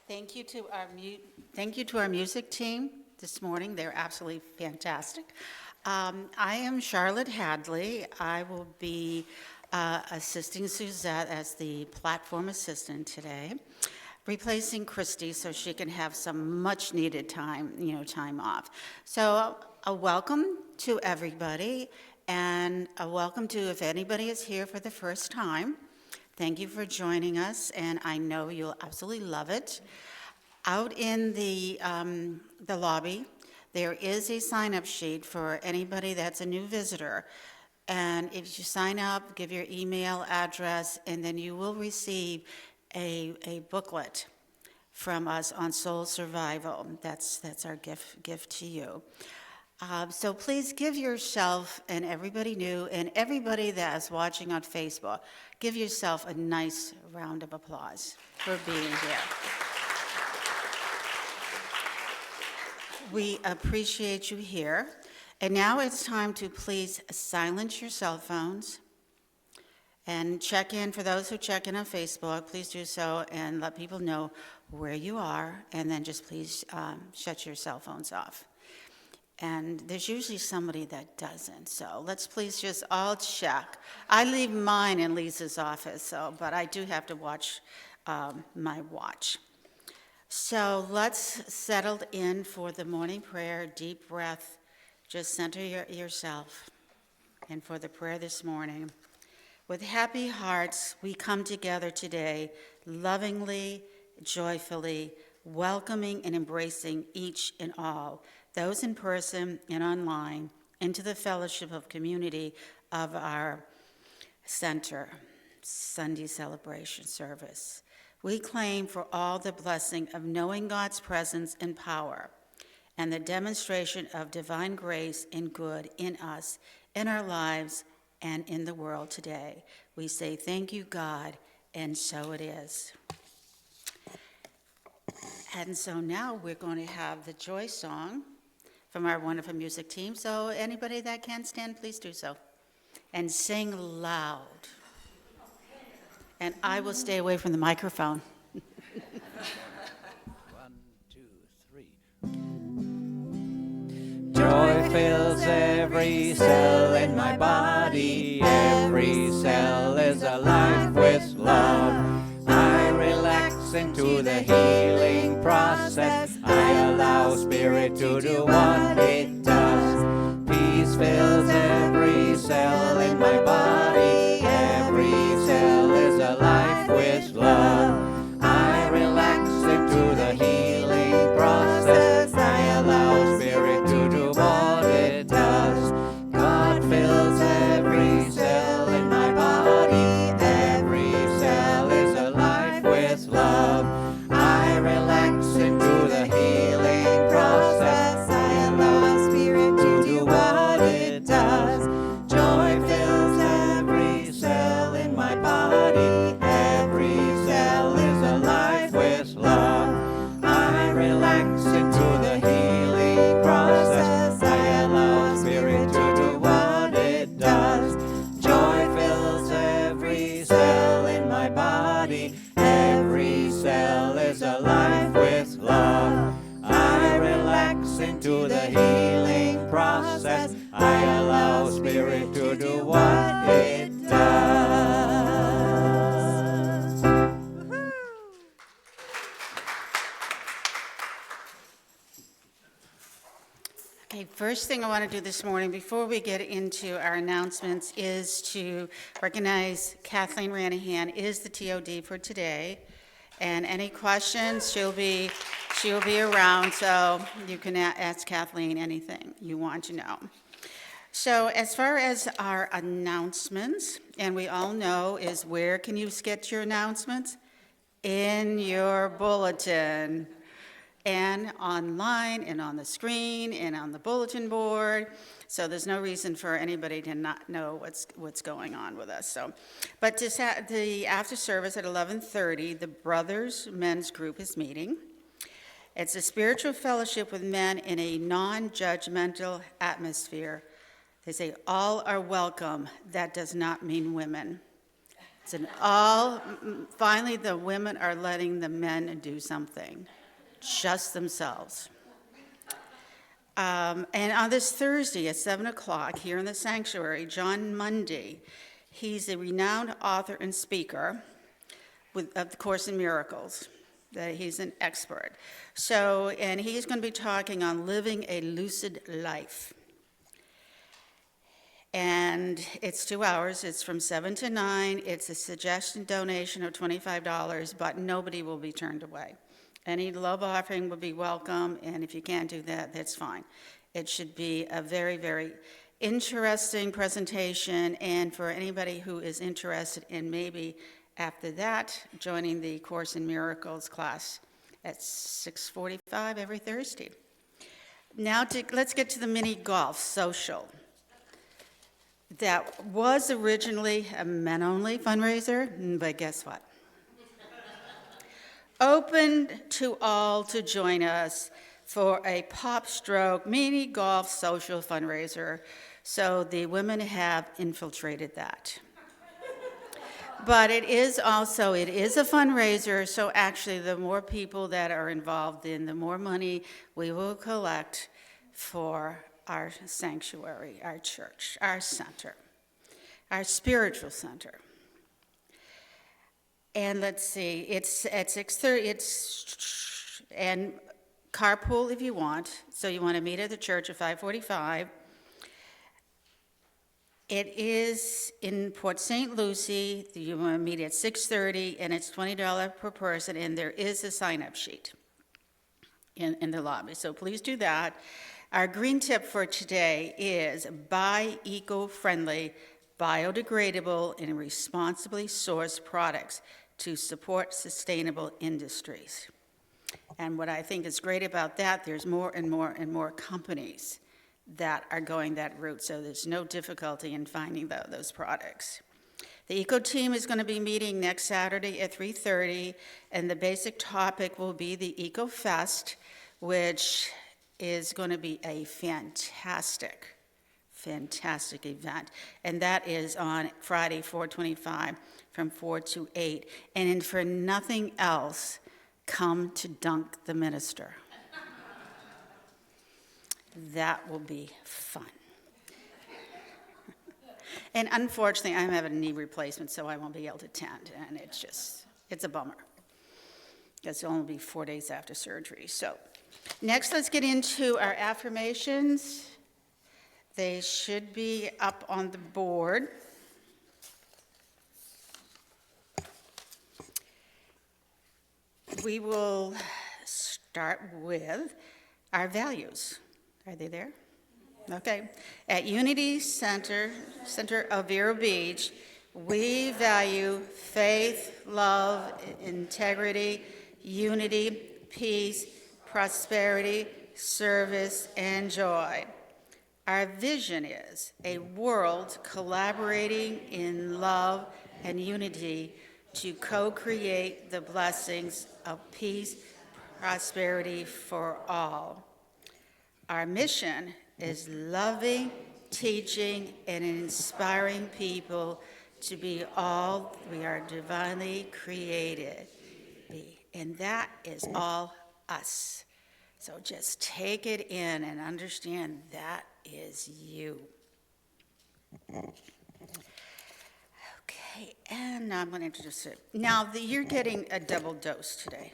Thank you to our music team this morning. They're absolutely fantastic. I am Charlotte Hadley. I will be assisting Suzette as the platform assistant today, replacing Christy so she can have some much-needed time off. So a welcome to everybody, and a welcome to if anybody is here for the first time. Thank you for joining us, and I know you'll absolutely love it. Out in the lobby, there is a sign-up sheet for anybody that's a new visitor. And if you sign up, give your email address, and then you will receive a booklet from us on soul survival. That's our gift to you. So please give yourself, and everybody new, and everybody that is watching on Facebook, give yourself a nice round of applause for being here. We appreciate you here. And now it's time to please silence your cell phones and check in. For those who check in on Facebook, please do so and let people know where you are, and then just please shut your cell phones off. And there's usually somebody that doesn't, so let's please just all check. I leave mine in Lisa's office, but I do have to watch my watch. So let's settle in for the morning prayer, deep breath. Just center yourself. And for the prayer this morning, with happy hearts, we come together today, lovingly, joyfully, welcoming and embracing each and all, those in person and online, into the fellowship of community of our center, Sunday celebration service. We claim for all the blessing of knowing God's presence and power, and the demonstration of divine grace and good in us, in our lives, and in the world today. We say, thank you, God, and so it is. And so now we're going to have the joy song from our wonderful music team. So anybody that can stand, please do so. And sing loud. And I will stay away from the microphone. 1, 2, 3. Joy fills every cell in my body. Every cell is alive with love. I relax into the healing process. I allow spirit to do what it does. Peace fills every cell in my body. Every cell is alive with love. I relax into the healing process. I allow spirit to do what it does. God fills every cell in my body. Every cell is alive with love. I relax into the healing process. I allow spirit to do what it does. Joy fills every cell in my body. Every cell is alive with love. I relax into the healing process. I allow spirit to do what it does. Joy fills every cell in my body. Every cell is alive with love. I relax into the healing process. I allow spirit to do what it does. Okay, first thing I want to do this morning, before we get into our announcements, is to recognize Kathleen Ranahan is the TOD for today. And any questions, she'll be around, so you can ask Kathleen anything you want to know. So as far as our announcements, and we all know is where can you get your announcements? In your bulletin, and online, and on the screen, and on the bulletin board. So there's no reason for anybody to not know what's going on with us. So, but the after service at 11:30, the Brothers Men's Group is meeting. It's a spiritual fellowship with men in a non-judgmental atmosphere. They say all are welcome. That does not mean women. Finally, the women are letting the men do something, just themselves. And on this Thursday at 7 o'clock here in the sanctuary, John Mundy, he's a renowned author and speaker of the Course in Miracles. That he's an expert. And he's going to be talking on living a lucid life. And it's 2 hours. It's from 7 to 9. It's a suggestion donation of $25, but nobody will be turned away. Any love offering will be welcome, and if you can't do that, that's fine. It should be a very, very interesting presentation, and for anybody who is interested in maybe after that joining the Course in Miracles class at 6:45 every Thursday. Now let's get to the mini golf social. That was originally a men-only fundraiser, but guess what? Open to all to join us for a pop stroke mini golf social fundraiser. So the women have infiltrated that. But it is a fundraiser, so actually the more people that are involved in, the more money we will collect for our sanctuary, our church, our center, our spiritual center. And let's see, it's at 6:30, and carpool if you want. So you want to meet at the church at 5:45. It is in Port St. Lucie. You want to meet at 6:30, and it's $20 per person, and there is a sign-up sheet in the lobby. So please do that. Our green tip for today is buy eco-friendly, biodegradable, and responsibly sourced products to support sustainable industries. And what I think is great about that, there's more and more and more companies that are going that route, so there's no difficulty in finding those products. The Eco Team is going to be meeting next Saturday at 3:30, and the basic topic will be the Eco Fest, which is going to be a fantastic event, and that is on Friday, 4/25, from 4 to 8. And for nothing else, come to dunk the minister. That will be fun. And unfortunately, I'm having a knee replacement, so I won't be able to attend, and it's a bummer. It's only be 4 days after surgery. So next, let's get into our affirmations. They should be up on the board. We will start with our values. Are they there? Okay. At Unity Center of Vero Beach, we value faith, love, integrity, unity, peace, prosperity, service, and joy. Our vision is a world collaborating in love and unity to co-create the blessings of peace, prosperity for all. Our mission is loving, teaching, and inspiring people to be all we are divinely created to be. And that is all us. So just take it in and understand that is you. Okay, and now I'm going to introduce it. Now, you're getting a double dose today.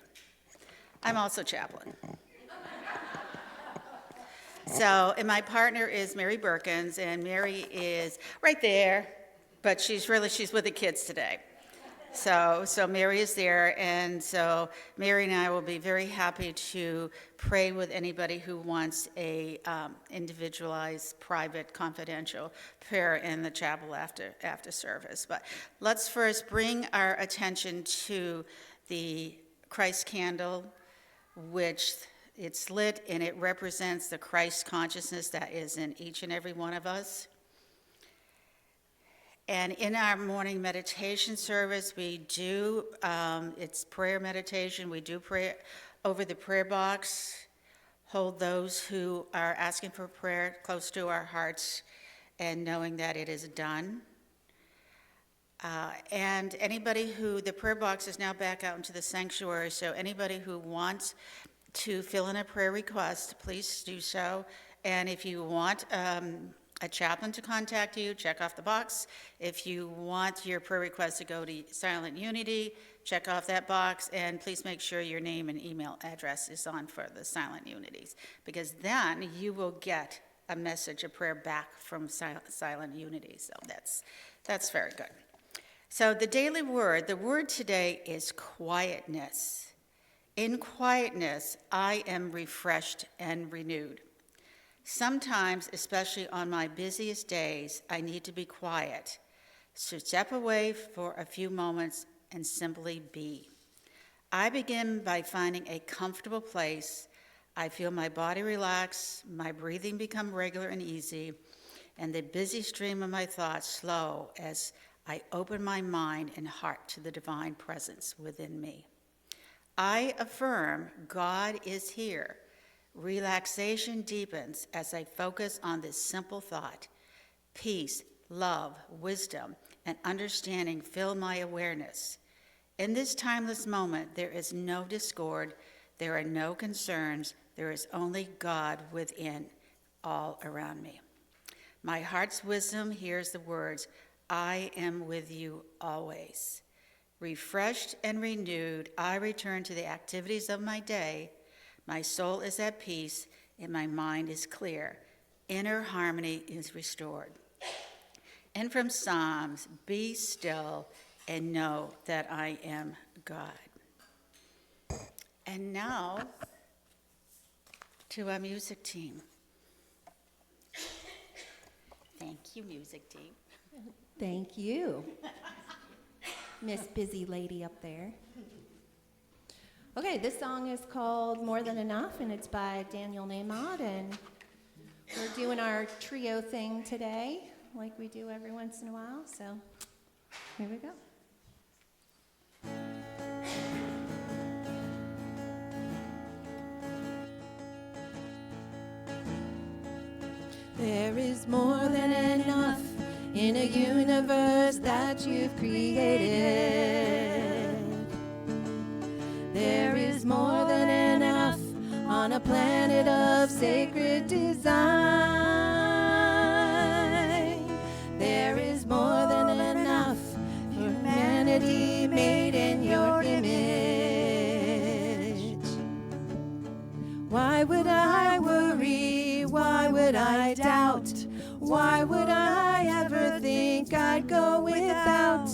I'm also chaplain. So, and my partner is Mary Birkins, and Mary is right there, but she's with the kids today. So Mary is there, and so Mary and I will be very happy to pray with anybody who wants a individualized, private, confidential prayer in the chapel after service. But let's first bring our attention to the Christ candle, which it's lit, and it represents the Christ consciousness that is in each and every one of us. And in our morning meditation service, we do, it's prayer meditation. We do pray over the prayer box, hold those who are asking for prayer close to our hearts, and knowing that it is done. And anybody who, the prayer box is now back out into the sanctuary, so anybody who wants to fill in a prayer request, please do so. And if you want a chaplain to contact you, check off the box. If you want your prayer request to go to Silent Unity, check off that box, and please make sure your name and email address is on for the Silent Unities, because then you will get a message of prayer back from Silent Unity. So that's very good. So the daily word, the word today is quietness. In quietness, I am refreshed and renewed. Sometimes, especially on my busiest days, I need to be quiet, so step away for a few moments and simply be. I begin by finding a comfortable place. I feel my body relax, my breathing become regular and easy, and the busy stream of my thoughts slow as I open my mind and heart to the divine presence within me. I affirm God is here. Relaxation deepens as I focus on this simple thought. Peace, love, wisdom, and understanding fill my awareness. In this timeless moment, there is no discord, there are no concerns, there is only God within, all around me. My heart's wisdom hears the words, I am with you always. Refreshed and renewed, I return to the activities of my day. My soul is at peace and my mind is clear. Inner harmony is restored. And from Psalms, be still and know that I am God. And now to our music team. Thank you, music team. Thank you, Miss Busy Lady up there. Okay, this song is called More Than Enough, and it's by Daniel Nahmod, and we're doing our trio thing today, like we do every once in a while, so here we go. There is more than enough in a universe that you've created. There is more than enough on a planet of sacred design. There is more than enough for humanity made in your image. Why would I worry? Why would I doubt? Why would I ever think I'd go without?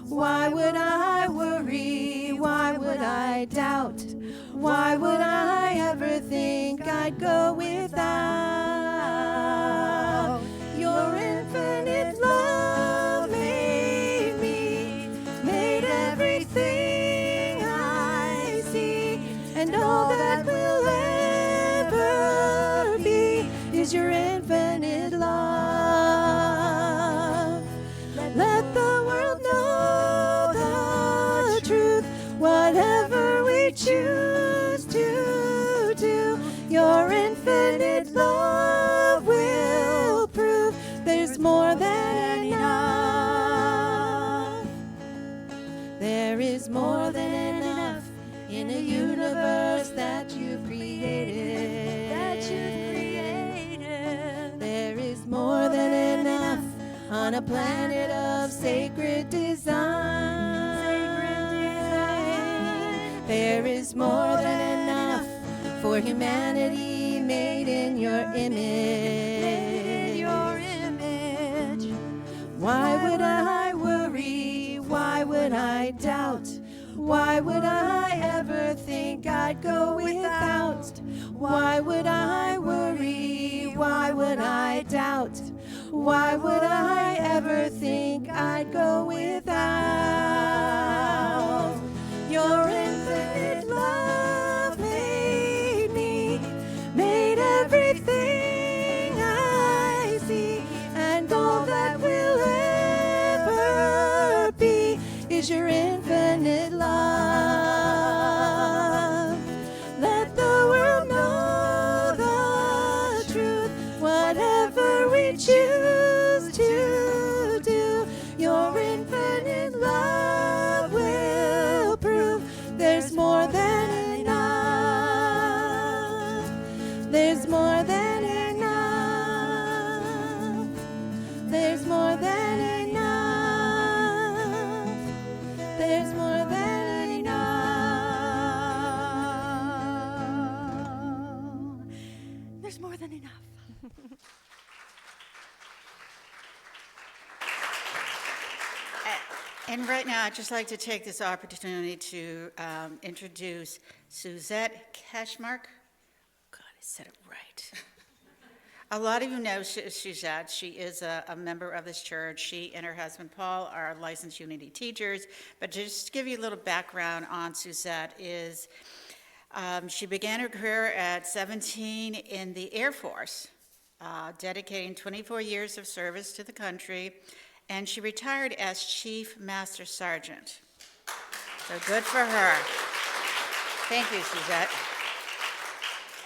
Why would I worry? Why would I doubt? Why would I ever think I'd go without? Your infinite love made me, made everything I see, and all that will ever be is your infinite love. Let the world know the truth, whatever we choose to do. Your infinite love will prove there's more than enough. There is more than enough in a universe that you've created. There is more than enough on a planet of sacred design. There is more than enough for humanity made in your image. Why would I worry? Why would I doubt? Why would I ever think I'd go without? Why would I worry? Why would I doubt? Why would I ever think I'd go without? Your infinite love made me, made everything I see, and all that will ever be is your infinite love. Let the world know the truth, whatever we choose to do. Your infinite done enough. And right now, I'd just like to take this opportunity to introduce Suzette Kachmaryk. God, I said it right. A lot of you know Suzette. She is a member of this church. She and her husband Paul are licensed Unity teachers. But just to give you a little background on Suzette is she began her career at 17 in the Air Force, dedicating 24 years of service to the country. And she retired as Chief Master Sergeant. So good for her. Thank you, Suzette.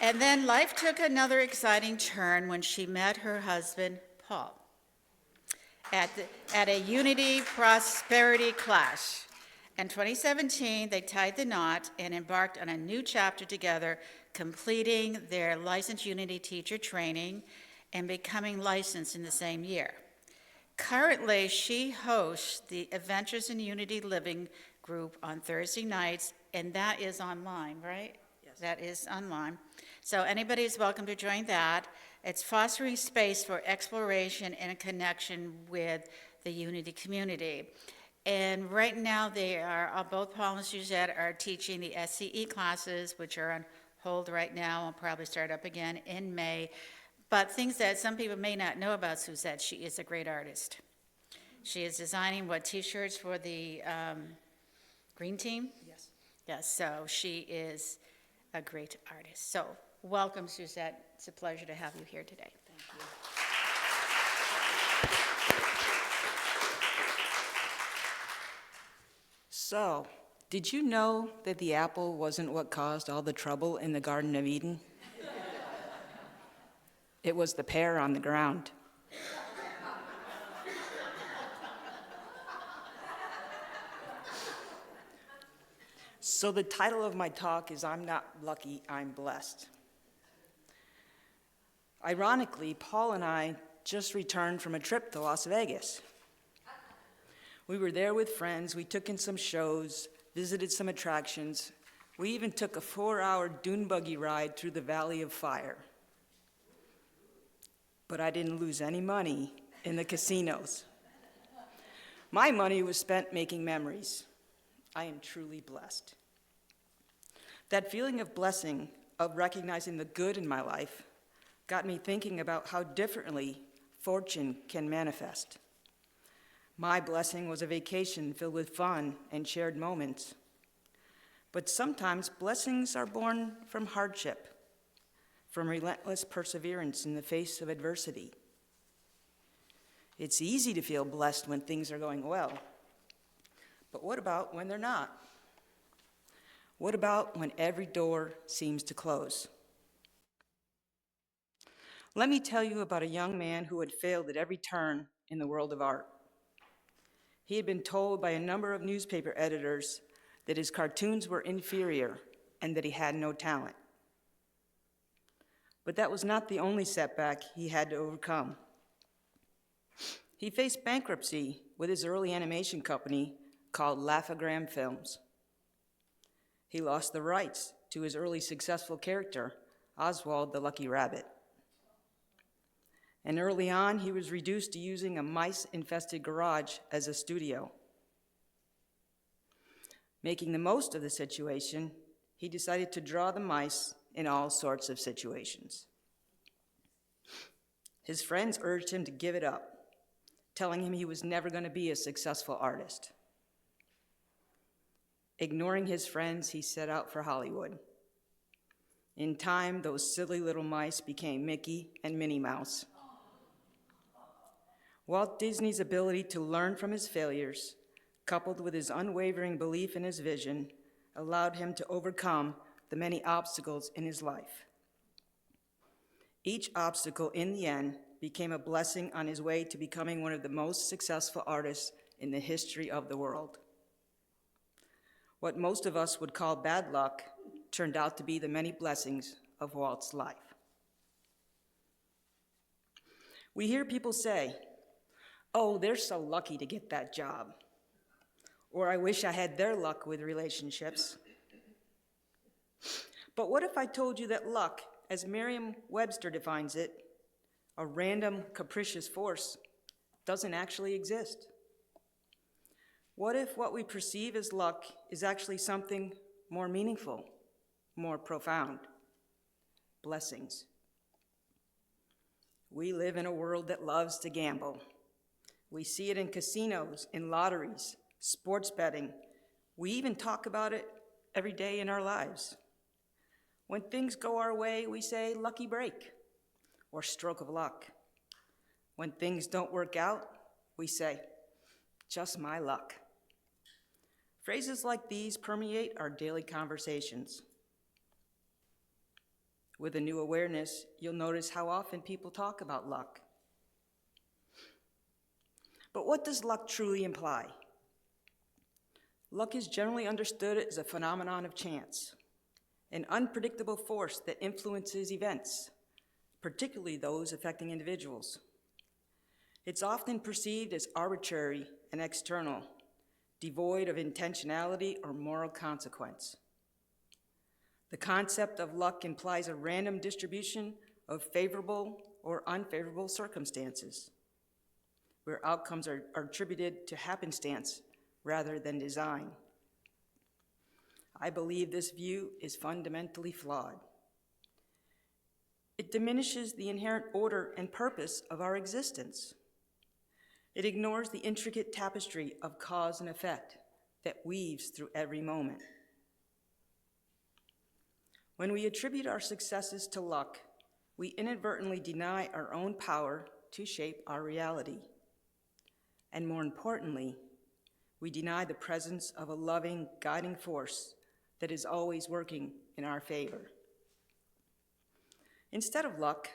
And then life took another exciting turn when she met her husband, Paul, at a Unity Prosperity clash. In 2017, they tied the knot and embarked on a new chapter together, completing their licensed Unity teacher training and becoming licensed in the same year. Currently, she hosts the Adventures in Unity Living group on Thursday nights, and that is online, right? Yes. That is online. So anybody is welcome to join that. It's fostering space for exploration and connection with the Unity community. And right now, they are, both Paul and Suzette are teaching the SCE classes, which are on hold right now and probably start up again in May. But things that some people may not know about Suzette, she is a great artist. She is designing t-shirts for the Green Team? Yes. Yes, so she is a great artist. So welcome, Suzette. It's a pleasure to have you here today. Thank you. So, did you know that the apple wasn't what caused all the trouble in the Garden of Eden? It was the pear on the ground. So the title of my talk is I'm Not Lucky, I'm Blessed. Ironically, Paul and I just returned from a trip to Las Vegas. We were there with friends, we took in some shows, visited some attractions. We even took a 4-hour dune buggy ride through the Valley of Fire. But I didn't lose any money in the casinos. My money was spent making memories. I am truly blessed. That feeling of blessing, of recognizing the good in my life, got me thinking about how differently fortune can manifest. My blessing was a vacation filled with fun and shared moments. But sometimes blessings are born from hardship, from relentless perseverance in the face of adversity. It's easy to feel blessed when things are going well, but what about when they're not? What about when every door seems to close? Let me tell you about a young man who had failed at every turn in the world of art. He had been told by a number of newspaper editors that his cartoons were inferior and that he had no talent. But that was not the only setback he had to overcome. He faced bankruptcy with his early animation company called Laugh-O-Gram Films. He lost the rights to his early successful character, Oswald the Lucky Rabbit. And early on, he was reduced to using a mice-infested garage as a studio. Making the most of the situation, he decided to draw the mice in all sorts of situations. His friends urged him to give it up, telling him he was never going to be a successful artist. Ignoring his friends, he set out for Hollywood. In time, those silly little mice became Mickey and Minnie Mouse. Walt Disney's ability to learn from his failures, coupled with his unwavering belief in his vision, allowed him to overcome the many obstacles in his life. Each obstacle, in the end, became a blessing on his way to becoming one of the most successful artists in the history of the world. What most of us would call bad luck turned out to be the many blessings of Walt's life. We hear people say, "Oh, they're so lucky to get that job," or "I wish I had their luck with relationships." But what if I told you that luck as Merriam-Webster defines it, a random, capricious force, doesn't actually exist. What if what we perceive as luck is actually something more meaningful, more profound? Blessings. We live in a world that loves to gamble. We see it in casinos, in lotteries, sports betting. We even talk about it every day in our lives. When things go our way, we say lucky break or stroke of luck. When things don't work out, we say just my luck. Phrases like these permeate our daily conversations. With a new awareness, you'll notice how often people talk about luck. But what does luck truly imply? Luck is generally understood as a phenomenon of chance, an unpredictable force that influences events, particularly those affecting individuals. It's often perceived as arbitrary and external, devoid of intentionality or moral consequence. The concept of luck implies a random distribution of favorable or unfavorable circumstances, where outcomes are attributed to happenstance rather than design. I believe this view is fundamentally flawed. It diminishes the inherent order and purpose of our existence. It ignores the intricate tapestry of cause and effect that weaves through every moment. When we attribute our successes to luck, we inadvertently deny our own power to shape our reality. And more importantly, we deny the presence of a loving, guiding force that is always working in our favor. Instead of luck,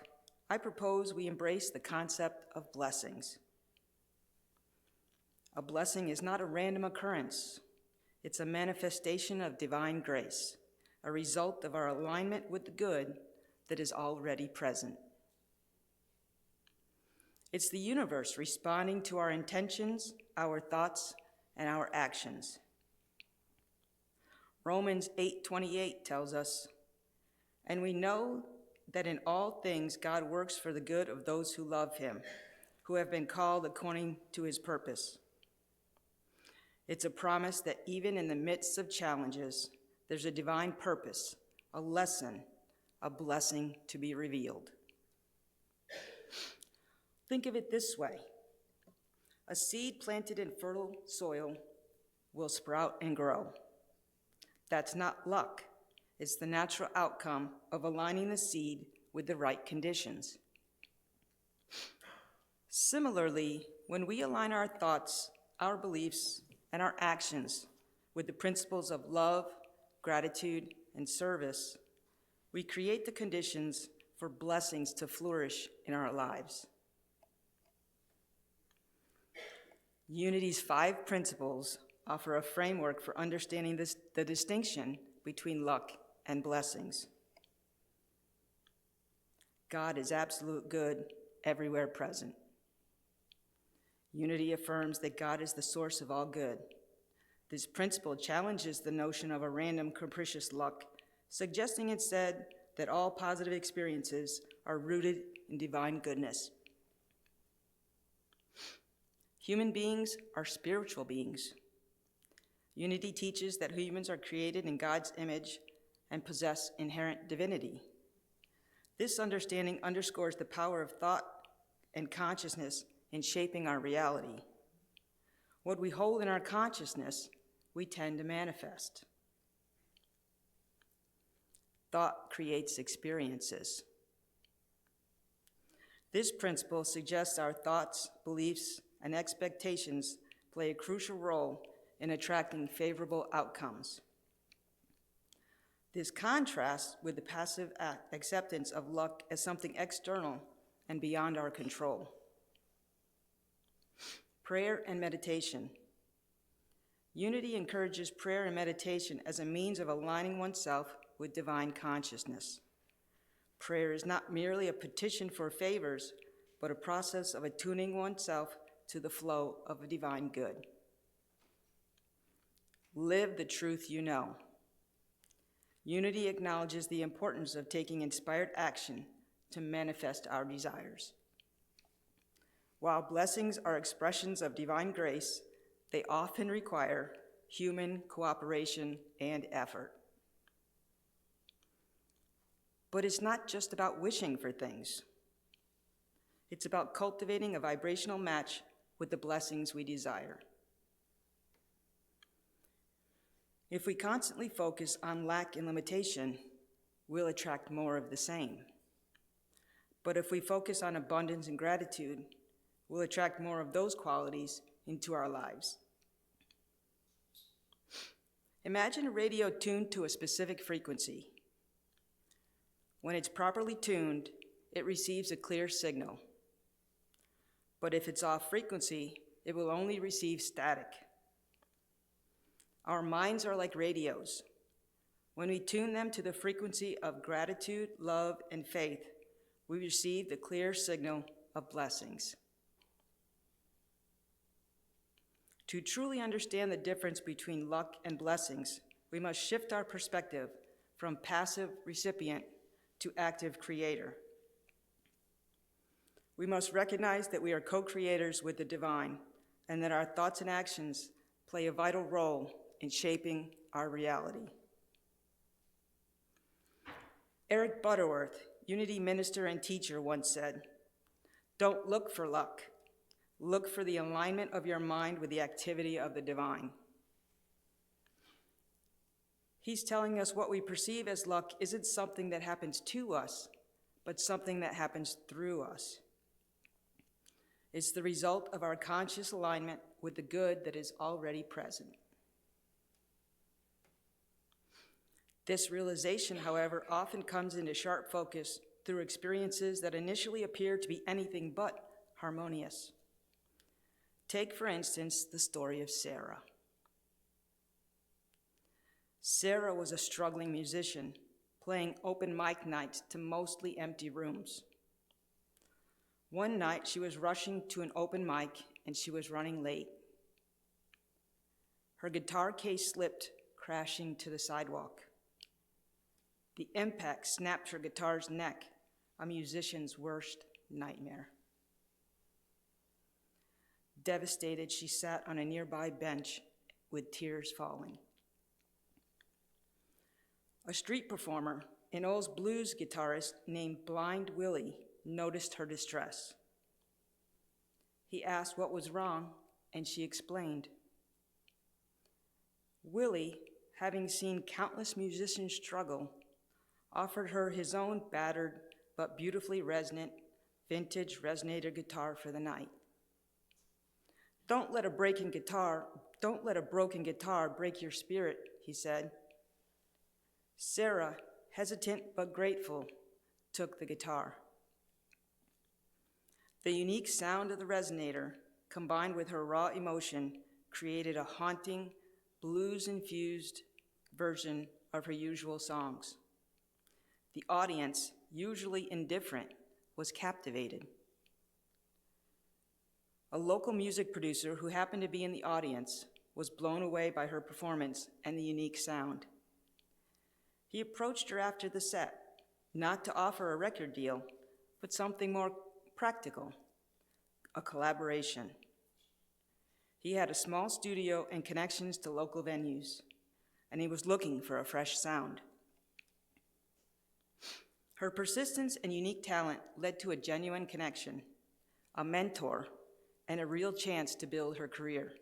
I propose we embrace the concept of blessings. A blessing is not a random occurrence. It's a manifestation of divine grace, a result of our alignment with the good that is already present. It's the universe responding to our intentions, our thoughts, and our actions. Romans 8:28 tells us, "And we know that in all things God works for the good of those who love him, who have been called according to his purpose." It's a promise that even in the midst of challenges, there's a divine purpose, a lesson, a blessing to be revealed. Think of it this way. A seed planted in fertile soil will sprout and grow. That's not luck. It's the natural outcome of aligning the seed with the right conditions. Similarly, when we align our thoughts, our beliefs, and our actions with the principles of love, gratitude, and service, we create the conditions for blessings to flourish in our lives. Unity's 5 principles offer a framework for understanding the distinction between luck and blessings. God is absolute good, everywhere present. Unity affirms that God is the source of all good. This principle challenges the notion of a random, capricious luck, suggesting instead that all positive experiences are rooted in divine goodness. Human beings are spiritual beings. Unity teaches that humans are created in God's image and possess inherent divinity. This understanding underscores the power of thought and consciousness in shaping our reality. What we hold in our consciousness, we tend to manifest. Thought creates experiences. This principle suggests our thoughts, beliefs, and expectations play a crucial role in attracting favorable outcomes. This contrasts with the passive acceptance of luck as something external and beyond our control. Prayer and meditation. Unity encourages prayer and meditation as a means of aligning oneself with divine consciousness. Prayer is not merely a petition for favors, but a process of attuning oneself to the flow of a divine good. Live the truth you know. Unity acknowledges the importance of taking inspired action to manifest our desires. While blessings are expressions of divine grace, they often require human cooperation and effort. But it's not just about wishing for things. It's about cultivating a vibrational match with the blessings we desire. If we constantly focus on lack and limitation, we'll attract more of the same. But if we focus on abundance and gratitude, we'll attract more of those qualities into our lives. Imagine a radio tuned to a specific frequency. When it's properly tuned, it receives a clear signal. But if it's off frequency, it will only receive static. Our minds are like radios. When we tune them to the frequency of gratitude, love, and faith, we receive the clear signal of blessings. To truly understand the difference between luck and blessings, we must shift our perspective from passive recipient to active creator. We must recognize that we are co-creators with the divine and that our thoughts and actions play a vital role in shaping our reality. Eric Butterworth, Unity minister and teacher, once said, "Don't look for luck. Look for the alignment of your mind with the activity of the divine." He's telling us what we perceive as luck isn't something that happens to us, but something that happens through us. It's the result of our conscious alignment with the good that is already present. This realization, however, often comes into sharp focus through experiences that initially appear to be anything but harmonious. Take, for instance, the story of Sarah. Sarah was a struggling musician, playing open mic nights to mostly empty rooms. One night, she was rushing to an open mic, and she was running late. Her guitar case slipped, crashing to the sidewalk. The impact snapped her guitar's neck, a musician's worst nightmare. Devastated, she sat on a nearby bench with tears falling. A street performer, an old blues guitarist named Blind Willie, noticed her distress. He asked what was wrong, and she explained. Willie, having seen countless musicians struggle, offered her his own battered but beautifully resonant vintage resonator guitar for the night. Don't let a broken guitar break your spirit, he said. Sarah, hesitant but grateful, took the guitar. The unique sound of the resonator, combined with her raw emotion, created a haunting, blues-infused version of her usual songs. The audience, usually indifferent, was captivated. A local music producer who happened to be in the audience was blown away by her performance and the unique sound. He approached her after the set, not to offer a record deal, but something more practical, a collaboration. He had a small studio and connections to local venues, and he was looking for a fresh sound. Her persistence and unique talent led to a genuine connection, a mentor, and a real chance to build her career.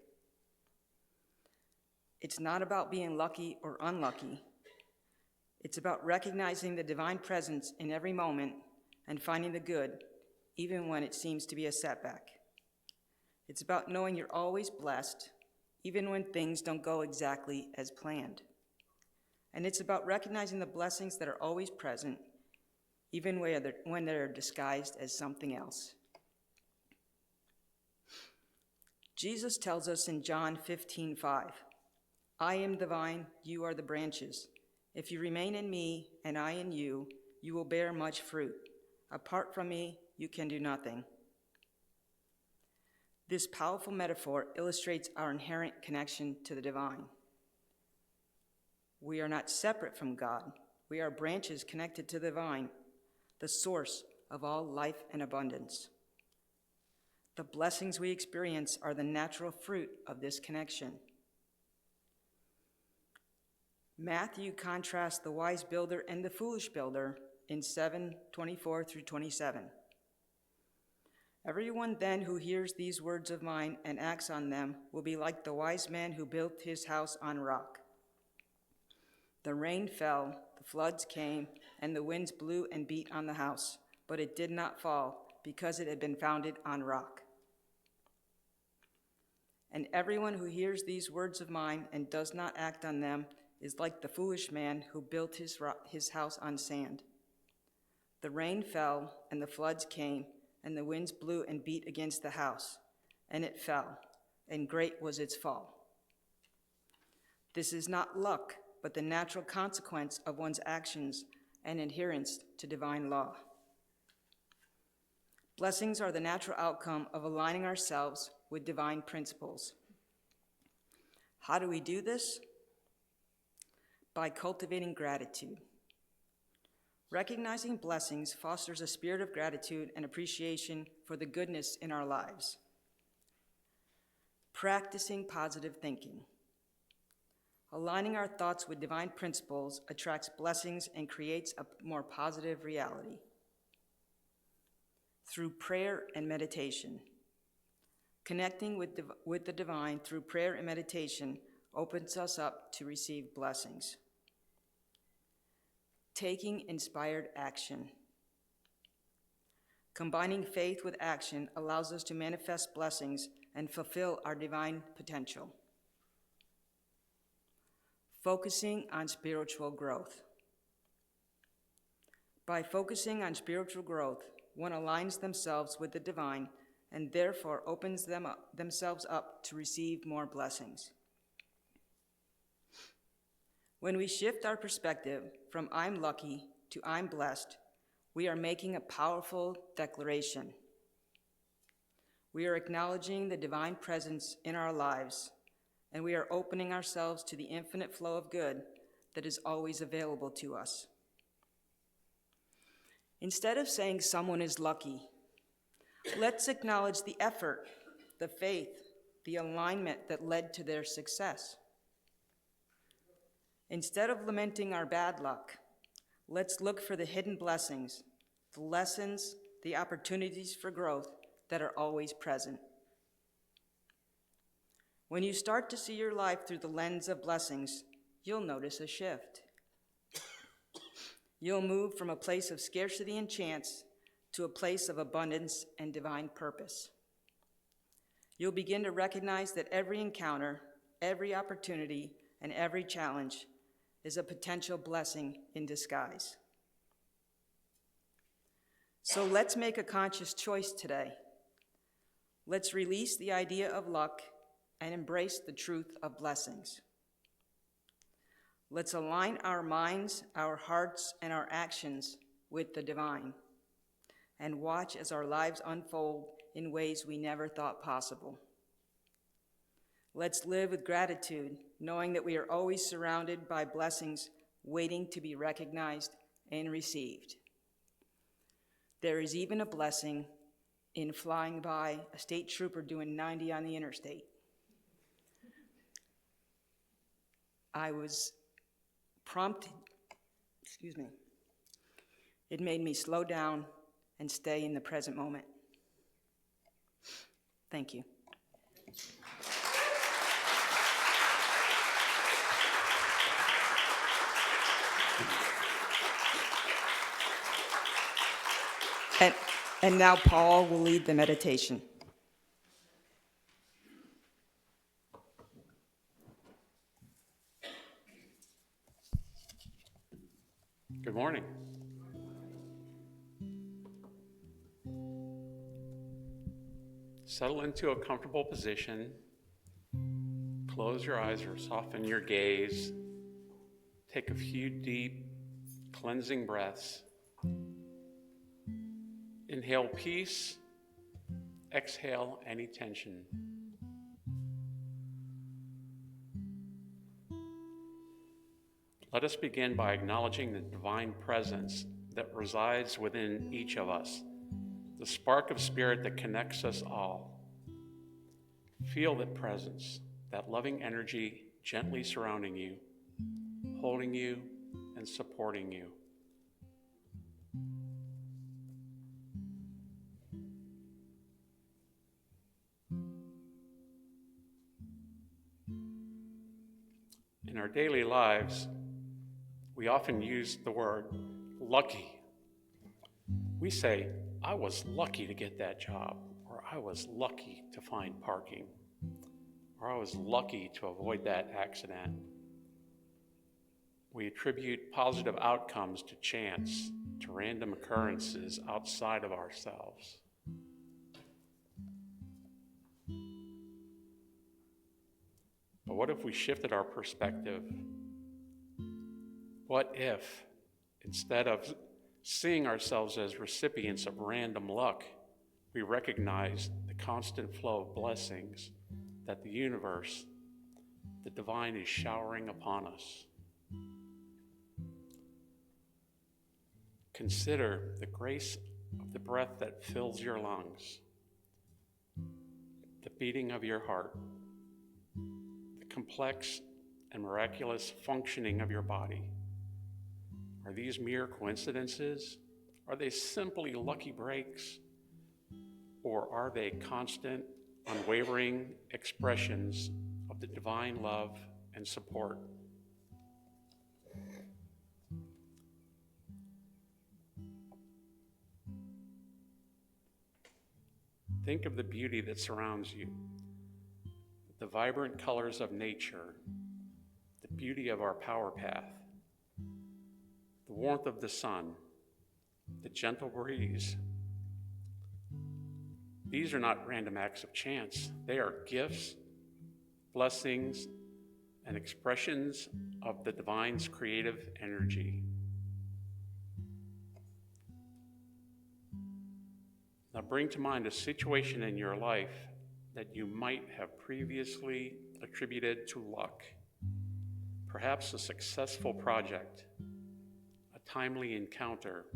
It's not about being lucky or unlucky. It's about recognizing the divine presence in every moment and finding the good, even when it seems to be a setback. It's about knowing you're always blessed, even when things don't go exactly as planned. And it's about recognizing the blessings that are always present, even when they're disguised as something else. Jesus tells us in John 15:5, "I am the vine, you are the branches. If you remain in me and I in you, you will bear much fruit. Apart from me, you can do nothing." This powerful metaphor illustrates our inherent connection to the divine. We are not separate from God. We are branches connected to the vine, the source of all life and abundance. The blessings we experience are the natural fruit of this connection. Matthew contrasts the wise builder and the foolish builder in 7:24 through 27. Everyone then who hears these words of mine and acts on them will be like the wise man who built his house on rock. The rain fell, the floods came, and the winds blew and beat on the house, but it did not fall because it had been founded on rock. And everyone who hears these words of mine and does not act on them is like the foolish man who built his house on sand. The rain fell, and the floods came, and the winds blew and beat against the house, and it fell, and great was its fall. This is not luck, but the natural consequence of one's actions and adherence to divine law. Blessings are the natural outcome of aligning ourselves with divine principles. How do we do this? By cultivating gratitude. Recognizing blessings fosters a spirit of gratitude and appreciation for the goodness in our lives. Practicing positive thinking. Aligning our thoughts with divine principles attracts blessings and creates a more positive reality. Through prayer and meditation. Connecting with the divine through prayer and meditation opens us up to receive blessings. Taking inspired action. Combining faith with action allows us to manifest blessings and fulfill our divine potential. Focusing on spiritual growth. By focusing on spiritual growth, one aligns themselves with the divine and therefore opens themselves up to receive more blessings. When we shift our perspective from I'm lucky to I'm blessed, we are making a powerful declaration. We are acknowledging the divine presence in our lives, and we are opening ourselves to the infinite flow of good that is always available to us. Instead of saying someone is lucky, let's acknowledge the effort, the faith, the alignment that led to their success. Instead of lamenting our bad luck, let's look for the hidden blessings, the lessons, the opportunities for growth that are always present. When you start to see your life through the lens of blessings, you'll notice a shift. You'll move from a place of scarcity and chance to a place of abundance and divine purpose. You'll begin to recognize that every encounter, every opportunity, and every challenge is a potential blessing in disguise. So let's make a conscious choice today. Let's release the idea of luck and embrace the truth of blessings. Let's align our minds, our hearts, and our actions with the divine, and watch as our lives unfold in ways we never thought possible. Let's live with gratitude, knowing that we are always surrounded by blessings waiting to be recognized and received. There is even a blessing in flying by a state trooper doing 90 on the interstate. I was prompted, It made me slow down and stay in the present moment. Thank you. And now Paul will lead the meditation. Good morning. Settle into a comfortable position. Close your eyes or soften your gaze. Take a few deep, cleansing breaths. Inhale peace. Exhale any tension. Let us begin by acknowledging the divine presence that resides within each of us, the spark of spirit that connects us all. Feel that presence, that loving energy gently surrounding you, holding you, and supporting you. In our daily lives, we often use the word lucky. We say, I was lucky to get that job, or I was lucky to find parking, or I was lucky to avoid that accident. We attribute positive outcomes to chance, to random occurrences outside of ourselves. But what if we shifted our perspective? What if, instead of seeing ourselves as recipients of random luck, we recognize the constant flow of blessings that the universe, the divine, is showering upon us? Consider the grace of the breath that fills your lungs, the beating of your heart, the complex and miraculous functioning of your body. Are these mere coincidences? Are they simply lucky breaks? Or are they constant, unwavering expressions of the divine love and support? Think of the beauty that surrounds you, the vibrant colors of nature, the beauty of our power path, the warmth of the sun, the gentle breeze. These are not random acts of chance. They are gifts, blessings, and expressions of the divine's creative energy. Now bring to mind a situation in your life that you might have previously attributed to luck. Perhaps a successful project, a timely encounter,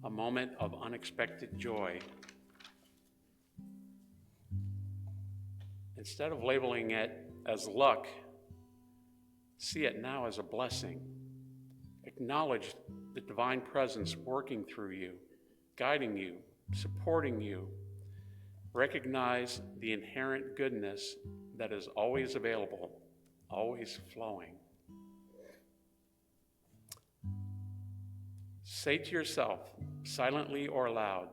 a moment of unexpected joy. Instead of labeling it as luck, see it now as a blessing. Acknowledge the divine presence working through you, guiding you, supporting you. Recognize the inherent goodness that is always available, always flowing. Say to yourself, silently or aloud,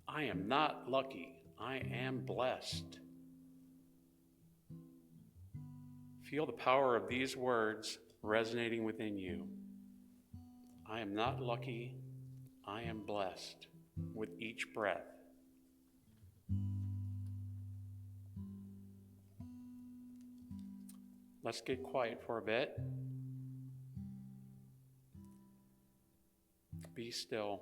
I am not lucky, I am blessed. Feel the power of these words resonating within you. I am not lucky, I am blessed, with each breath. Let's get quiet for a bit. Be still.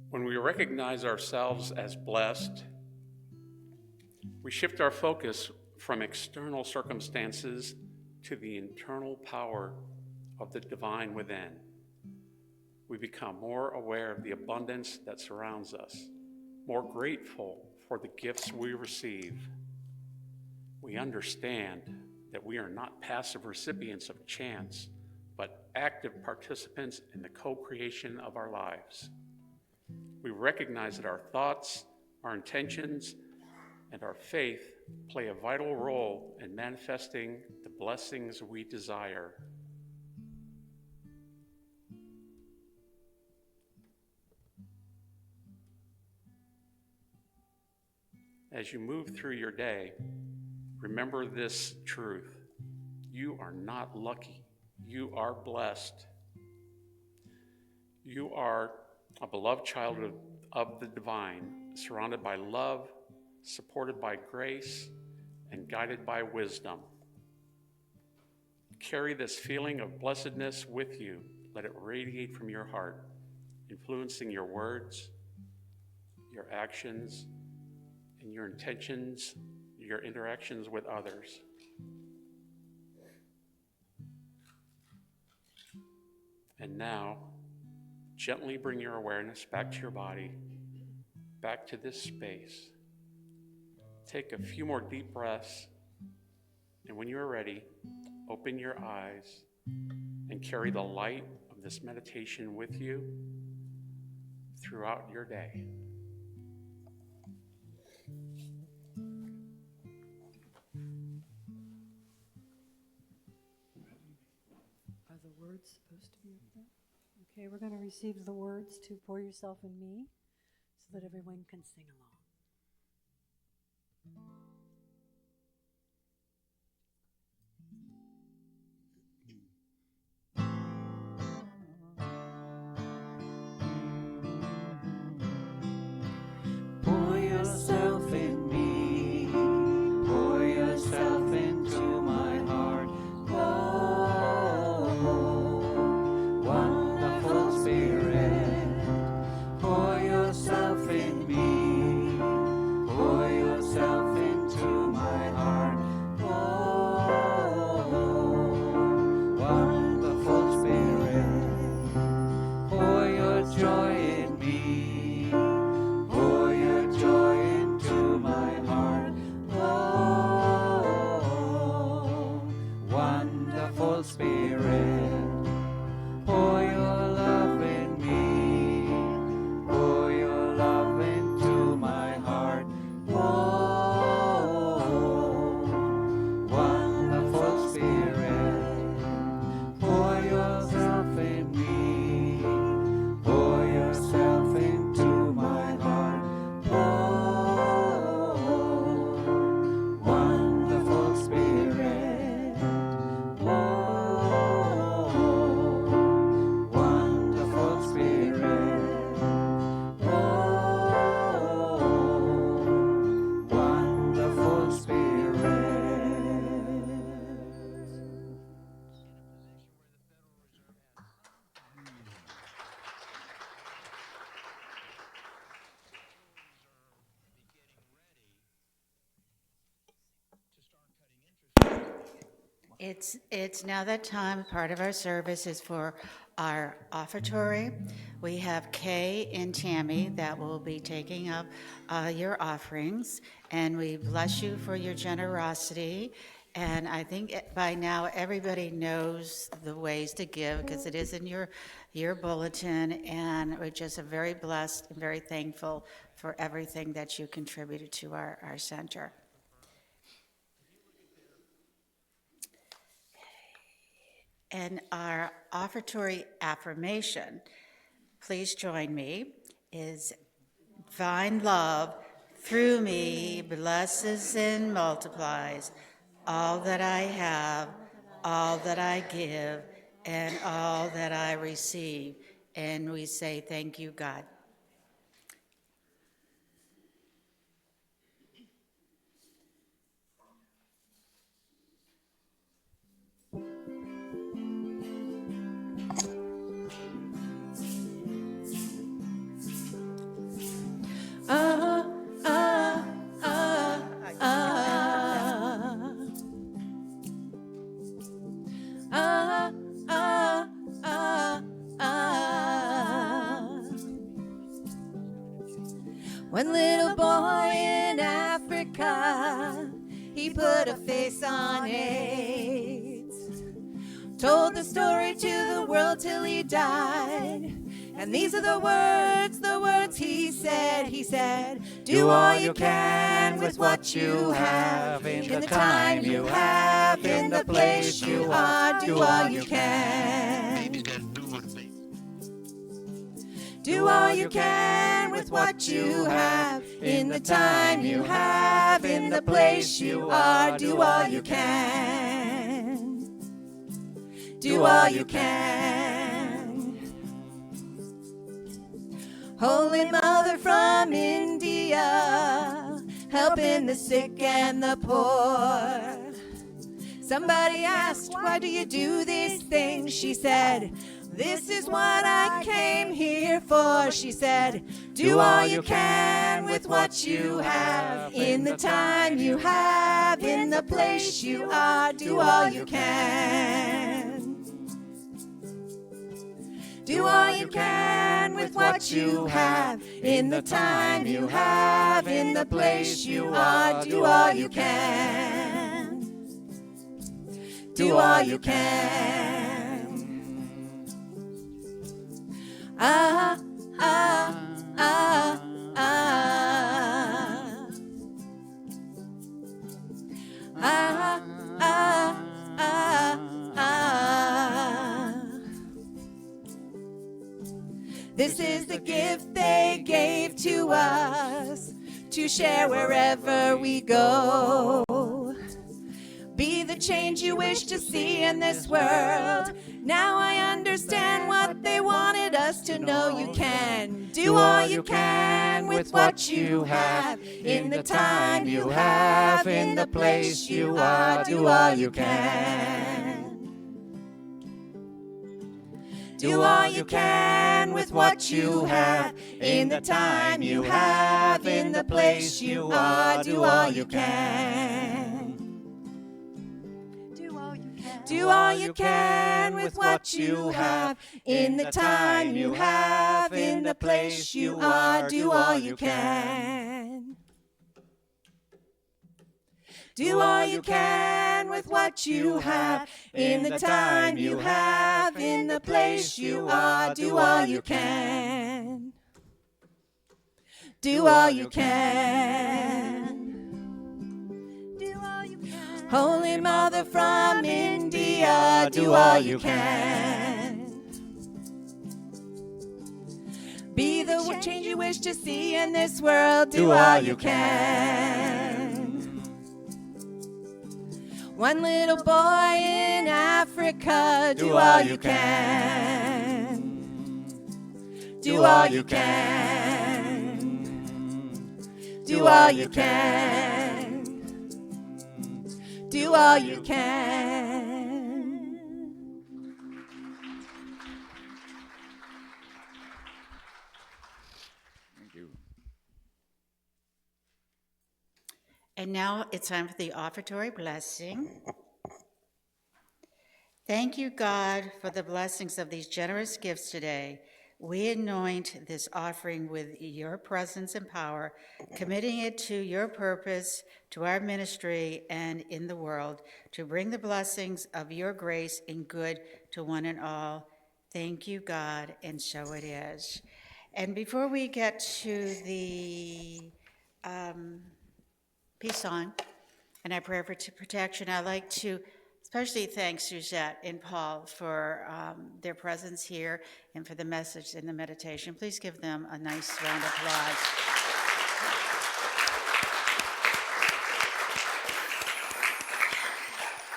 When we recognize ourselves as blessed, we shift our focus from external circumstances to the internal power of the divine within. We become more aware of the abundance that surrounds us, more grateful for the gifts we receive. We understand that we are not passive recipients of chance, but active participants in the co-creation of our lives. We recognize that our thoughts, our intentions, and our faith play a vital role in manifesting the blessings we desire. As you move through your day, remember this truth. You are not lucky. You are blessed. You are a beloved child of the divine, surrounded by love, supported by grace, and guided by wisdom. Carry this feeling of blessedness with you. Let it radiate from your heart, influencing your words, your actions, and your intentions, your interactions with others. And now, gently bring your awareness back to your body, back to this space. Take a few more deep breaths, and when you're ready, open your eyes and carry the light of this meditation with you throughout your day. Are the words supposed to be up there? Okay, we're going to receive the words to Pour Yourself in Me so that everyone can sing along. Pour yourself in me, pour yourself into my heart. Oh, wonderful Spirit, pour yourself in me, pour yourself into my heart. Oh, wonderful Spirit, pour your joy in me, pour your joy into my heart. Oh, wonderful Spirit, pour your love in me, pour your love into my heart. Oh, wonderful Spirit, pour yourself in me, pour yourself into my heart. Oh, wonderful Spirit. Oh, wonderful Spirit. Oh, wonderful Spirit. It's now that time. Part of our service is for our offertory. We have Kay and Tammy that will be taking up your offerings, and we bless you for your generosity. And I think by now everybody knows the ways to give because it is in your bulletin, and we're just very blessed and very thankful for everything that you contributed to our center. And our offertory affirmation, please join me, is divine love through me blesses and multiplies all that I have, all that I give, and all that I receive. And we say, thank you, God. One little boy in Africa, he put a face on AIDS. Told the story to the world till he died. And these are the words he said. He said, do all you can with what you have, in the time you have, in the place you are. Do all you can. Do all you can with what you have, in the time you have, in the place you are. Do all you can. Do all you can. Holy Mother from India, helping the sick and the poor. Somebody asked, why do you do these things? She said, this is what I came here for. She said, do all you can with what you have, in the time you have, in the place you are. Do all you can. Do all you can with what you have, in the time you have, in the place you are. Do all you can. Do all you can. Ah, ah, ah, ah. Ah, ah, ah, ah. This is the gift they gave to us to share wherever we go. Be the change you wish to see in this world. Now I understand what they wanted us to know. You can do all you can with what you have, in the time you have, in the place you are. Do all you can. Do all you can with what you have, in the time you have, in the place you are. Do all you can. Do all you can with what you have, in the time you have, in the place you are. Do all you can. Do all you can with what you have, in the time you have, in the place you are. Do all you can. Do all you can. Holy Mother from India, do all you can. Be the change you wish to see in this world. Do all you can. One little boy in Africa, do all you can. Do all you can. Do all you can. Do all you can. Thank you. And now it's time for the offertory blessing. Thank you, God, for the blessings of these generous gifts today. We anoint this offering with your presence and power, committing it to your purpose, to our ministry, and in the world, to bring the blessings of your grace and good to one and all. Thank you, God, and so it is. And before we get to the peace song and our prayer for protection, I'd like to especially thank Suzette and Paul for their presence here and for the message and the meditation. Please give them a nice round of applause.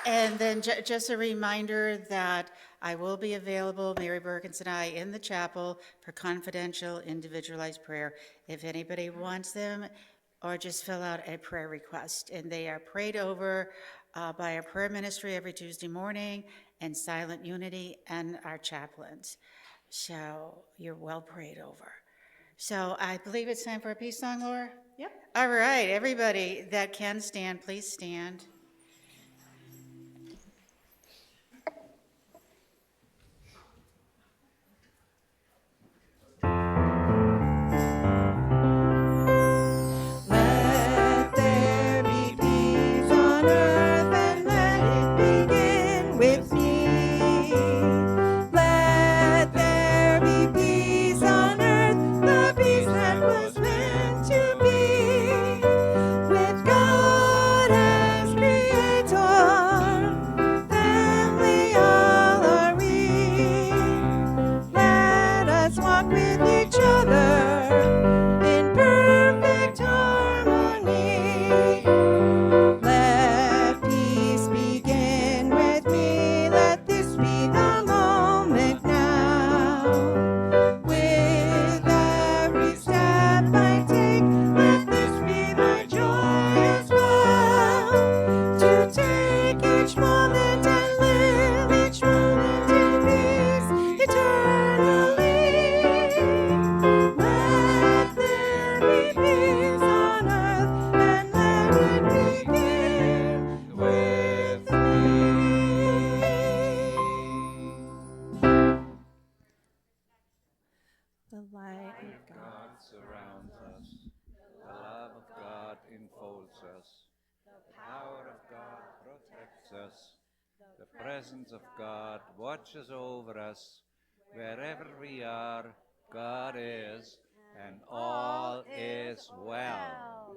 And then just a reminder that I will be available, Mary Perkins and I, in the chapel for confidential, individualized prayer if anybody wants them, or just fill out a prayer request. And they are prayed over by our prayer ministry every Tuesday morning, and Silent Unity and our chaplains. So you're well prayed over. So I believe it's time for a peace song, Laura? Yep. All right, everybody that can stand, please stand. Let there be peace on earth, and let it begin with me. Let there be peace on earth, the peace that was meant to be. With God as creator, The light of God. God surrounds us. The love of God enfolds us. The power of God protects us. The presence of God watches over us. Wherever we are, God is, and all is well.